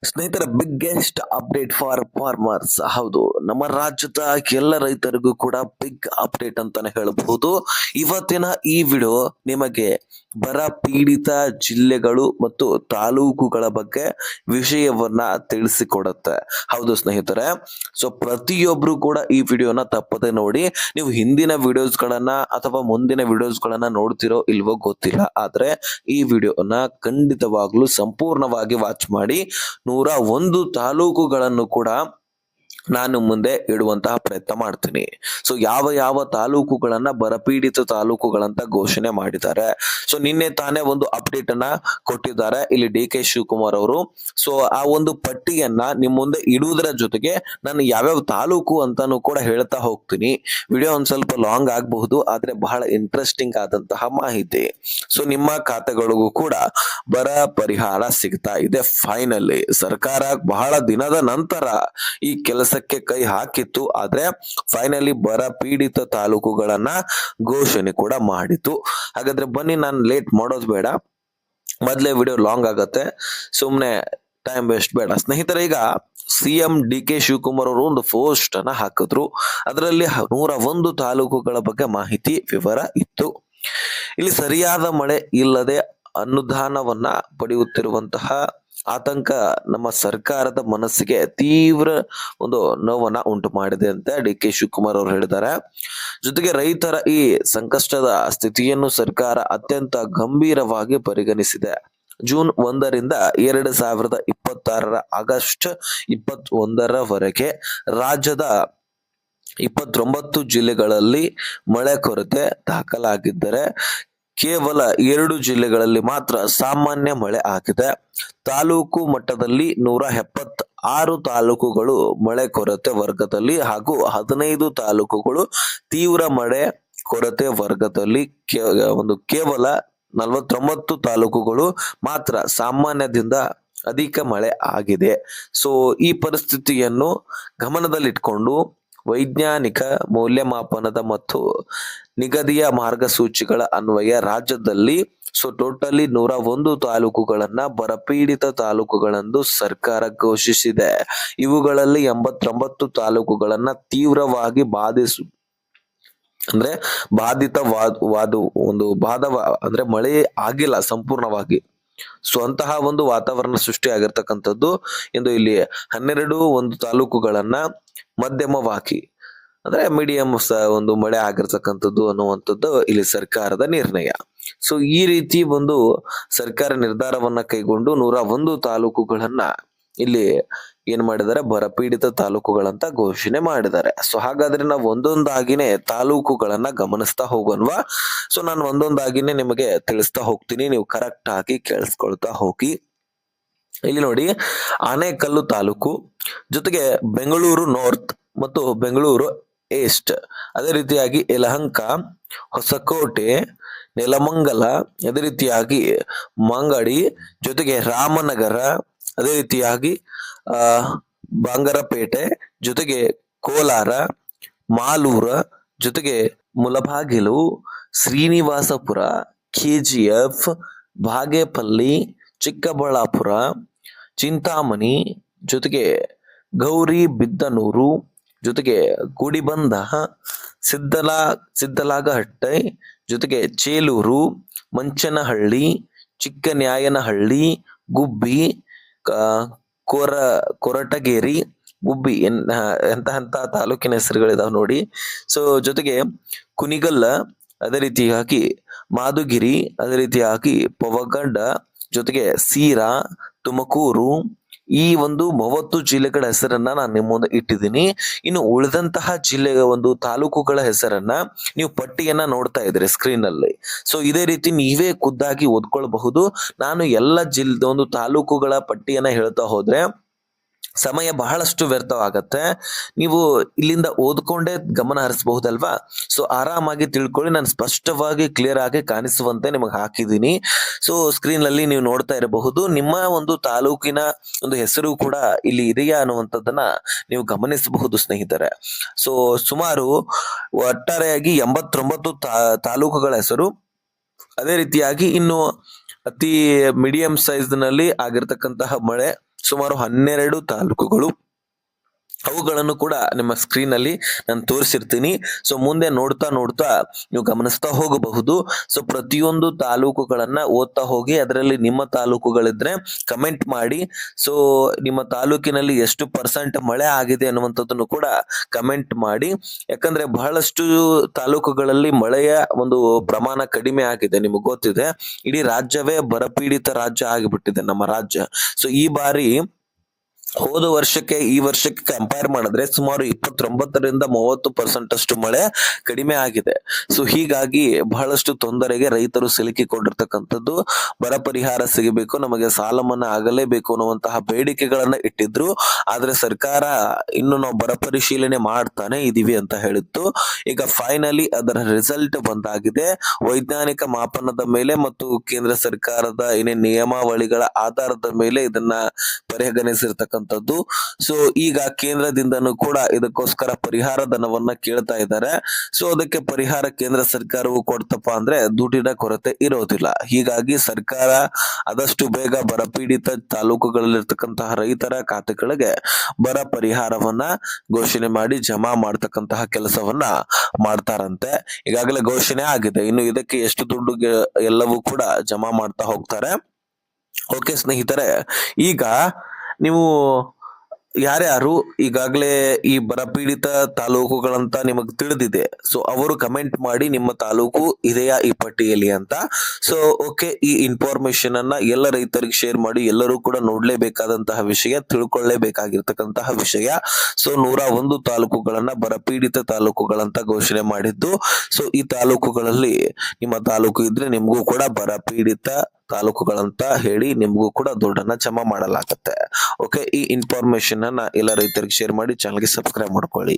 ಸ್ನೇಹಿತರ biggest update for farmers. ಹೌದು, ನಮ್ಮ ರಾಜ್ಯದ ಎಲ್ಲ ರೈತರಿಗೂ ಕೂಡ ಬಿಗ್ ಅಪ್ಡೇಟ್ ಅಂತಾನೆ ಹೇಳಬಹುದು. ಇವತ್ತಿನ ಈ ವಿಡಿಯೋ ನಿಮಗೆ ಬರ ಪೀಡಿತ ಜಿಲ್ಲೆಗಳು ಮತ್ತು ತಾಲೂಕುಗಳ ಬಗ್ಗೆ ವಿಷಯವನ್ನ ತಿಳಿಸಿಕೊಡುತ್ತೆ. ಹೌದು ಸ್ನೇಹಿತರೆ, ಸೊ ಪ್ರತಿಯೊಬ್ರು ಕೂಡ ಈ ವಿಡಿಯೋನ ತಪ್ಪದೆ ನೋಡಿ. ನೀವು ಹಿಂದಿನ ವಿಡಿಯೋಸ್ ಗಳನ್ನ ಅಥವಾ ಮುಂದಿನ ವಿಡಿಯೋಸ್ ಗಳನ್ನ ನೋಡ್ತಿರೋ ಇಲ್ವೋ ಗೊತ್ತಿಲ್ಲ, ಆದ್ರೆ ಈ ವಿಡಿಯೋನ ಖಂಡಿತವಾಗ್ಲೂ ಸಂಪೂರ್ಣವಾಗಿ ವಾಚ್ ಮಾಡಿ. 101 ತಾಲೂಕುಗಳನ್ನು ಕೂಡ ನಾನು ಮುಂದೆ ಇಡುವಂತಹ ಪ್ರಯತ್ನ ಮಾಡ್ತೀನಿ. ಸೊ ಯಾವ ಯಾವ ತಾಲೂಕುಗಳನ್ನ ಬರಪೀಡಿತ ತಾಲೂಕುಗಳಂತ ಘೋಷಣೆ ಮಾಡಿದ್ದಾರೆ. ಸೊ ನಿನ್ನೆ ತಾನೇ ಒಂದು ಅಪ್ಡೇಟ್ ಅನ್ನ ಕೊಟ್ಟಿದ್ದಾರೆ ಇಲ್ಲಿ ಡಿ.ಕೆ. ಶಿವಕುಮಾರ್ ಅವರು. ಸೊ ಆ ಒಂದು ಪಟ್ಟಿಯನ್ನ ನಿಮ್ ಮುಂದೆ ಇಡುವುದರ ಜೊತೆಗೆ ನಾನು ಯಾವ್ಯಾವ ತಾಲೂಕು ಅಂತಾನು ಕೂಡ ಹೇಳ್ತಾ ಹೋಗ್ತೀನಿ. ವಿಡಿಯೋ ಒಂದ್ ಸ್ವಲ್ಪ ಲಾಂಗ್ ಆಗಬಹುದು, ಆದ್ರೆ ಬಹಳ ಇಂಟ್ರೆಸ್ಟಿಂಗ್ ಆದಂತಹ ಮಾಹಿತಿ. ಸೊ ನಿಮ್ಮ ಖಾತೆಗಳಿಗೂ ಕೂಡ ಬರ ಪರಿಹಾರ ಸಿಗ್ತಾ ಇದೆ. ಫೈನಲಿ ಸರ್ಕಾರ ಬಹಳ ದಿನದ ನಂತರ ಈ ಕೆಲಸಕ್ಕೆ ಕೈ ಹಾಕಿತ್ತು, ಆದ್ರೆ ಫೈನಲಿ ಬರ ಪೀಡಿತ ತಾಲೂಕುಗಳನ್ನ ಘೋಷಣೆ ಕೂಡ ಮಾಡಿತು. ಹಾಗಾದ್ರೆ ಬನ್ನಿ, ನಾನು ಲೇಟ್ ಮಾಡೋದು ಬೇಡ, ಮೊದಲೇ ವಿಡಿಯೋ ಲಾಂಗ್ ಆಗತ್ತೆ, ಸುಮ್ನೆ ಟೈಮ್ ವೇಸ್ಟ್ ಬೇಡ. ಸ್ನೇಹಿತರೆ, ಈಗ ಸಿಎಂ ಡಿ.ಕೆ. ಶಿವಕುಮಾರ್ ಅವರು ಒಂದು ಪೋಸ್ಟ್ ಅನ್ನ ಹಾಕಿದ್ರು. ಅದರಲ್ಲಿ 101 ತಾಲೂಕುಗಳ ಬಗ್ಗೆ ಮಾಹಿತಿ ವಿವರ ಇತ್ತು. ಇಲ್ಲಿ ಸರಿಯಾದ ಮಳೆ ಇಲ್ಲದೆ ಅನುದಾನವನ್ನ ಪಡೆಯುತ್ತಿರುವಂತಹ ಆತಂಕ ನಮ್ಮ ಸರ್ಕಾರದ ಮನಸ್ಸಿಗೆ ತೀವ್ರ ಒಂದು ನೋವನ್ನ ಉಂಟು ಮಾಡಿದೆ ಅಂತ ಡಿ.ಕೆ. ಶಿವಕುಮಾರ್ ಅವರು ಹೇಳಿದ್ದಾರೆ. ಜೊತೆಗೆ ರೈತರ ಈ ಸಂಕಷ್ಟದ ಸ್ಥಿತಿಯನ್ನು ಸರ್ಕಾರ ಅತ್ಯಂತ ಗಂಭೀರವಾಗಿ ಪರಿಗಣಿಸಿದೆ. ಜೂನ್ 1ರಿಂದ 2026 ಆಗಸ್ಟ್ 21ರವರೆಗೆ ರಾಜ್ಯದ 29 ಜಿಲ್ಲೆಗಳಲ್ಲಿ ಮಳೆ ಕೊರತೆ ದಾಖಲಾಗಿದ್ದರೆ ಕೇವಲ 2 ಜಿಲ್ಲೆಗಳಲ್ಲಿ ಮಾತ್ರ ಸಾಮಾನ್ಯ ಮಳೆ ಆಗಿದೆ. ತಾಲೂಕು ಮಟ್ಟದಲ್ಲಿ 176 ತಾಲೂಕುಗಳು ಮಳೆ ಕೊರತೆ ವರ್ಗದಲ್ಲಿ ಹಾಗೂ 15 ತಾಲೂಕುಗಳು ತೀವ್ರ ಮಳೆ ಕೊರತೆ ವರ್ಗದಲ್ಲಿ, ಕೇವಲ 49 ತಾಲೂಕುಗಳು ಮಾತ್ರ ಸಾಮಾನ್ಯದಿಂದ ಅಧಿಕ ಮಳೆ ಆಗಿದೆ. ಸೊ ಈ ಪರಿಸ್ಥಿತಿಯನ್ನು ಗಮನದಲ್ಲಿಟ್ಕೊಂಡು ವೈಜ್ಞಾನಿಕ ಮೌಲ್ಯಮಾಪನದ ಮತ್ತು ನಿಗದಿಯ ಮಾರ್ಗಸೂಚಿಗಳ ಅನ್ವಯ ರಾಜ್ಯದಲ್ಲಿ ಟೋಟಲಿ 101 ತಾಲೂಕುಗಳನ್ನ ಬರಪೀಡಿತ ತಾಲೂಕುಗಳೆಂದು ಸರ್ಕಾರ ಘೋಷಿಸಿದೆ. ಇವುಗಳಲ್ಲಿ 89 ತಾಲೂಕುಗಳನ್ನ ತೀವ್ರವಾಗಿ ಅಂದ್ರೆ ಮಳೆ ಆಗಿಲ್ಲ ಸಂಪೂರ್ಣವಾಗಿ. ಸೊ ಅಂತಹ ಒಂದು ವಾತಾವರಣ ಸೃಷ್ಟಿ ಆಗಿರ್ತಕ್ಕಂಥದ್ದು. ಎಂದು ಇಲ್ಲಿ 12 ತಾಲೂಕುಗಳನ್ನ ಮಧ್ಯಮವಾಗಿ ಅಂದ್ರೆ ಮೀಡಿಯಂ ಒಂದು ಮಳೆ ಆಗಿರ್ತಕ್ಕಂಥದ್ದು ಅನ್ನುವಂಥದ್ದು ಇಲ್ಲಿ ಸರ್ಕಾರದ ನಿರ್ಣಯ. ಸೊ ಈ ರೀತಿ ಒಂದು ಸರ್ಕಾರ ನಿರ್ಧಾರವನ್ನ ಕೈಗೊಂಡು 101 ತಾಲೂಕುಗಳನ್ನ ಇಲ್ಲಿ ಏನ್ ಮಾಡಿದ್ದಾರೆ, ಬರಪೀಡಿತ ತಾಲೂಕುಗಳಂತ ಘೋಷಣೆ ಮಾಡಿದ್ದಾರೆ. ಸೊ ಹಾಗಾದ್ರೆ ನಾವು ಒಂದೊಂದಾಗಿನೇ ತಾಲೂಕುಗಳನ್ನ ಗಮನಿಸ್ತಾ ಹೋಗೋಣವಾ? ಸೊ ನಾನು ಒಂದೊಂದಾಗಿನೇ ನಿಮಗೆ ತಿಳಿಸ್ತಾ ಹೋಗ್ತೀನಿ, ನೀವು ಕರೆಕ್ಟ್ ಆಗಿ ಕೇಳಿಸ್ಕೊಳ್ತಾ ಹೋಗಿ. ಇಲ್ಲಿ ನೋಡಿ, ಆನೇಕಲ್ಲು ತಾಲೂಕು, ಜೊತೆಗೆ ಬೆಂಗಳೂರು ನಾರ್ತ್ ಮತ್ತು ಬೆಂಗಳೂರು ಈಸ್ಟ್, ಅದೇ ರೀತಿಯಾಗಿ ಯಲಹಂಕ, ಹೊಸಕೋಟೆ, ನೆಲಮಂಗಲ, ಅದೇ ರೀತಿಯಾಗಿ ಮಂಗಡಿ, ಜೊತೆಗೆ ರಾಮನಗರ, ಅದೇ ರೀತಿಯಾಗಿ ಬಂಗಾರಪೇಟೆ, ಜೊತೆಗೆ ಕೋಲಾರ, ಮಾಲೂರ, ಜೊತೆಗೆ ಮುಳಬಾಗಿಲು, ಶ್ರೀನಿವಾಸಪುರ, ಕೆಜಿಎಫ್, ಬಾಗೇಪಲ್ಲಿ, ಚಿಕ್ಕಬಳ್ಳಾಪುರ, ಚಿಂತಾಮಣಿ, ಜೊತೆಗೆ ಗೌರಿಬಿದನೂರು, ಜೊತೆಗೆ ಗುಡಿಬಂಧ, ಸಿದ್ದಲಾಗಹಟ್ಟೆ, ಜೊತೆಗೆ ಚೇಲೂರು, ಮಂಚನಹಳ್ಳಿ, ಚಿಕ್ಕನ್ಯಾಯನಹಳ್ಳಿ, ಗುಬ್ಬಿ, ಕೊರಟಗೆರೆ, ಗುಬ್ಬಿ ಎಂತ ತಾಲೂಕಿನ ಹೆಸರುಗಳಿದಾವೆ ನೋಡಿ. ಸೊ ಜೊತೆಗೆ ಕುಣಿಗಲ್ಲ, ಅದೇ ರೀತಿಯಾಗಿ ಮಾದುಗಿರಿ, ಅದೇ ರೀತಿಯಾಗಿ ಪವಗಡ್ಡ, ಜೊತೆಗೆ ಸೀರಾ, ತುಮಕೂರು, ಈ 30 ಜಿಲ್ಲೆಗಳ ಹೆಸರನ್ನ ನಾನು ನಿಮ್ಮ ಮುಂದೆ ಇಟ್ಟಿದ್ದೀನಿ. ಇನ್ನು ಉಳಿದಂತಹ ಜಿಲ್ಲೆಯ ತಾಲೂಕುಗಳ ಹೆಸರನ್ನ ನೀವು ಪಟ್ಟಿಯನ್ನ ನೋಡ್ತಾ ಇದ್ರಿ ಸ್ಕ್ರೀನ್ ಅಲ್ಲಿ. ಸೊ ಇದೇ ರೀತಿ ನೀವೇ ಖುದ್ದಾಗಿ ಓದ್ಕೊಳ್ಬಹುದು. ನಾನು ಎಲ್ಲ ತಾಲೂಕುಗಳ ಪಟ್ಟಿಯನ್ನ ಹೇಳ್ತಾ ಹೋದ್ರೆ ಸಮಯ ಬಹಳಷ್ಟು ವ್ಯರ್ಥವಾಗತ್ತೆ. ನೀವು ಇಲ್ಲಿಂದ ಓದ್ಕೊಂಡೇ ಗಮನ ಹರಿಸಬಹುದಲ್ವಾ? ಸೊ ಆರಾಮಾಗಿ ತಿಳ್ಕೊಳ್ಳಿ, ನಾನು ಸ್ಪಷ್ಟವಾಗಿ ಕ್ಲಿಯರ್ ಆಗಿ ಕಾಣಿಸುವಂತೆ ನಿಮಗೆ ಹಾಕಿದ್ದೀನಿ. ಸೊ ಸ್ಕ್ರೀನ್ ಅಲ್ಲಿ ನೀವು ನೋಡ್ತಾ ಇರಬಹುದು, ನಿಮ್ಮ ತಾಲೂಕಿನ ಹೆಸರು ಕೂಡ ಇಲ್ಲಿ ಇದೆಯಾ ಅನ್ನುವಂಥದ್ದನ್ನ ನೀವು ಗಮನಿಸಬಹುದು ಸ್ನೇಹಿತರೆ. ಸೊ ಸುಮಾರು ಒಟ್ಟಾರೆಯಾಗಿ 89 ತಾಲೂಕುಗಳ ಹೆಸರು. ಅದೇ ರೀತಿಯಾಗಿ ಇನ್ನು ಅತಿ ಮೀಡಿಯಂ ಸೈಜ್ ನಲ್ಲಿ ಆಗಿರ್ತಕ್ಕಂತಹ ಮಳೆ ಸುಮಾರು 12 ತಾಲೂಕುಗಳು. ಅವುಗಳನ್ನು ಕೂಡ ನಿಮ್ಮ ಸ್ಕ್ರೀನ್ ಅಲ್ಲಿ ನಾನು ತೋರಿಸಿರ್ತೀನಿ. ಸೊ ಮುಂದೆ ನೋಡ್ತಾ ನೀವು ಗಮನಿಸ್ತಾ ಹೋಗಬಹುದು. ಸೊ ಪ್ರತಿಯೊಂದು ತಾಲೂಕುಗಳನ್ನ ಓದ್ತಾ ಹೋಗಿ, ಅದರಲ್ಲಿ ನಿಮ್ಮ ತಾಲೂಕುಗಳಿದ್ರೆ ಕಮೆಂಟ್ ಮಾಡಿ. ಸೊ ನಿಮ್ಮ ತಾಲೂಕಿನಲ್ಲಿ ಎಷ್ಟು ಪರ್ಸೆಂಟ್ ಮಳೆ ಆಗಿದೆ ಅನ್ನುವಂಥದ್ದನ್ನು ಕೂಡ ಕಮೆಂಟ್ ಮಾಡಿ. ಯಾಕಂದ್ರೆ ಬಹಳಷ್ಟು ತಾಲೂಕುಗಳಲ್ಲಿ ಮಳೆಯ ಒಂದು ಪ್ರಮಾಣ ಕಡಿಮೆ ಆಗಿದೆ. ನಿಮಗೆ ಗೊತ್ತಿದೆ, ಇಡೀ ರಾಜ್ಯವೇ ಬರಪೀಡಿತ ರಾಜ್ಯ ಆಗಿಬಿಟ್ಟಿದೆ ನಮ್ಮ ರಾಜ್ಯ. ಸೊ ಈ ಬಾರಿ ಹೋದ ವರ್ಷಕ್ಕೆ ಈ ವರ್ಷಕ್ಕೆ ಕಂಪೇರ್ ಮಾಡಿದ್ರೆ ಸುಮಾರು 29ರಿಂದ 30% ಅಷ್ಟು ಮಳೆ ಕಡಿಮೆ ಆಗಿದೆ. ಸೊ ಹೀಗಾಗಿ ಬಹಳಷ್ಟು ತೊಂದರೆಗೆ ರೈತರು ಸಿಲುಕಿಕೊಂಡಿರ್ತಕ್ಕಂಥದ್ದು. ಬರ ಪರಿಹಾರ ಸಿಗಬೇಕು, ನಮಗೆ ಸಾಲ ಮನ್ನಾ ಆಗಲೇಬೇಕು ಅನ್ನುವಂತಹ ಬೇಡಿಕೆಗಳನ್ನ ಇಟ್ಟಿದ್ರು. ಆದ್ರೆ ಸರ್ಕಾರ ಇನ್ನು ನಾವು ಬರ ಪರಿಶೀಲನೆ ಮಾಡ್ತಾನೆ ಇದೀವಿ ಅಂತ ಹೇಳಿತ್ತು. ಈಗ ಫೈನಲಿ ಅದರ ರಿಸಲ್ಟ್ ಬಂದಾಗಿದೆ. ವೈಜ್ಞಾನಿಕ ಮಾಪನದ ಮೇಲೆ ಮತ್ತು ಕೇಂದ್ರ ಸರ್ಕಾರದ ಏನೇನ್ ನಿಯಮಾವಳಿಗಳ ಆಧಾರದ ಮೇಲೆ ಇದನ್ನ ಪರಿಗಣಿಸಿರ್ತಕ್ಕಂಥ. ಸೊ ಈಗ ಕೇಂದ್ರದಿಂದನೂ ಕೂಡ ಇದಕ್ಕೋಸ್ಕರ ಪರಿಹಾರ ಧನವನ್ನ ಕೇಳ್ತಾ ಇದ್ದಾರೆ. ಸೊ ಅದಕ್ಕೆ ಪರಿಹಾರ ಕೇಂದ್ರ ಸರ್ಕಾರವು ಕೊಡ್ತಪ್ಪ ಅಂದ್ರೆ ದುಡ್ಡಿನ ಕೊರತೆ ಇರೋದಿಲ್ಲ. ಹೀಗಾಗಿ ಸರ್ಕಾರ ಆದಷ್ಟು ಬೇಗ ಬರಪೀಡಿತ ತಾಲೂಕುಗಳಲ್ಲಿರ್ತಕ್ಕಂತಹ ರೈತರ ಖಾತೆಗಳಿಗೆ ಬರ ಪರಿಹಾರವನ್ನ ಘೋಷಣೆ ಮಾಡಿ ಜಮಾ ಮಾಡ್ತಕ್ಕಂತಹ ಕೆಲಸವನ್ನ ಮಾಡ್ತಾರಂತೆ. ಈಗಾಗಲೇ ಘೋಷಣೆ ಆಗಿದೆ, ಇನ್ನು ಇದಕ್ಕೆ ಎಷ್ಟು ದುಡ್ಡು ಎಲ್ಲವೂ ಕೂಡ ಜಮಾ ಮಾಡ್ತಾ ಹೋಗ್ತಾರೆ. ಓಕೆ ಸ್ನೇಹಿತರೆ, ಈಗ ನೀವು ಯಾರ್ಯಾರು ಈಗಾಗಲೇ ಈ ಬರಪೀಡಿತ ತಾಲೂಕುಗಳಂತ ನಿಮಗೆ ತಿಳಿದಿದೆ, ಸೊ ಅವರು ಕಮೆಂಟ್ ಮಾಡಿ ನಿಮ್ಮ ತಾಲೂಕು ಇದೆಯಾ ಈ ಪಟ್ಟಿಯಲ್ಲಿ ಅಂತ. ಸೊ ಓಕೆ, ಈ ಇನ್ಫಾರ್ಮೇಶನ್ ಅನ್ನ ಎಲ್ಲ ರೈತರಿಗೆ ಶೇರ್ ಮಾಡಿ. ಎಲ್ಲರೂ ಕೂಡ ನೋಡ್ಲೇಬೇಕಾದಂತಹ ವಿಷಯ, ತಿಳ್ಕೊಳ್ಳೇಬೇಕಾಗಿರ್ತಕ್ಕಂತಹ ವಿಷಯ. ಸೊ 101 ತಾಲೂಕುಗಳನ್ನ ಬರಪೀಡಿತ ತಾಲೂಕುಗಳಂತ ಘೋಷಣೆ ಮಾಡಿದ್ದು. ಸೊ ಈ ತಾಲೂಕುಗಳಲ್ಲಿ ನಿಮ್ಮ ತಾಲೂಕು ಇದ್ರೆ ನಿಮಗೂ ಕೂಡ ಬರಪೀಡಿತ ತಾಲೂಕುಗಳಂತ ಹೇಳಿ ನಿಮಗೂ ಕೂಡ ದುಡ್ಡನ್ನ ಜಮಾ ಮಾಡಲಾಗುತ್ತೆ. ಓಕೆ, ಈ ಇನ್ಫಾರ್ಮೇಶನ್ ಅನ್ನ ಎಲ್ಲ ರೈತರಿಗೆ ಶೇರ್ ಮಾಡಿ, ಚಾನಲ್ಗೆ ಸಬ್ಸ್ಕ್ರೈಬ್ ಮಾಡ್ಕೊಳ್ಳಿ.